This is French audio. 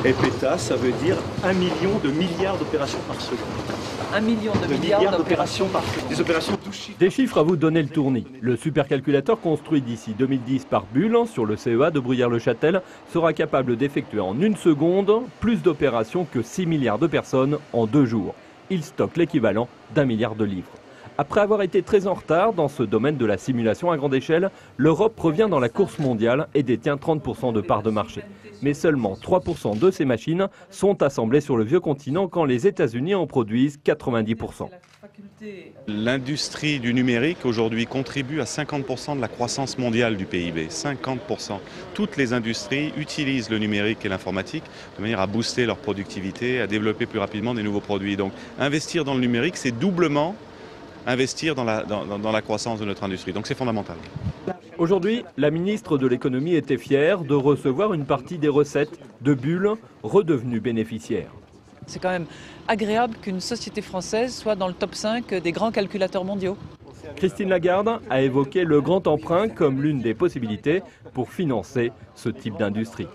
Et PETA, ça veut dire 1 million de milliards d'opérations par seconde. 1 million de milliards d'opérations par seconde. Des opérations touchées. Des chiffres à vous donner le tournis. Le supercalculateur construit d'ici 2010 par Bull sur le CEA de Bruyères-le-Châtel sera capable d'effectuer en 1 seconde plus d'opérations que 6 milliards de personnes en 2 jours. Il stocke l'équivalent d'1 milliard de livres. Après avoir été très en retard dans ce domaine de la simulation à grande échelle, l'Europe revient dans la course mondiale et détient 30% de parts de marché. Mais seulement 3% de ces machines sont assemblées sur le vieux continent quand les États-Unis en produisent 90%. L'industrie du numérique aujourd'hui contribue à 50% de la croissance mondiale du PIB, 50%. Toutes les industries utilisent le numérique et l'informatique de manière à booster leur productivité, à développer plus rapidement des nouveaux produits. Donc investir dans le numérique, c'est doublement investir dans la croissance de notre industrie. Donc c'est fondamental. Aujourd'hui, la ministre de l'économie était fière de recevoir une partie des recettes de Bull redevenues bénéficiaires. C'est quand même agréable qu'une société française soit dans le top 5 des grands calculateurs mondiaux. Christine Lagarde a évoqué le grand emprunt comme l'une des possibilités pour financer ce type d'industrie.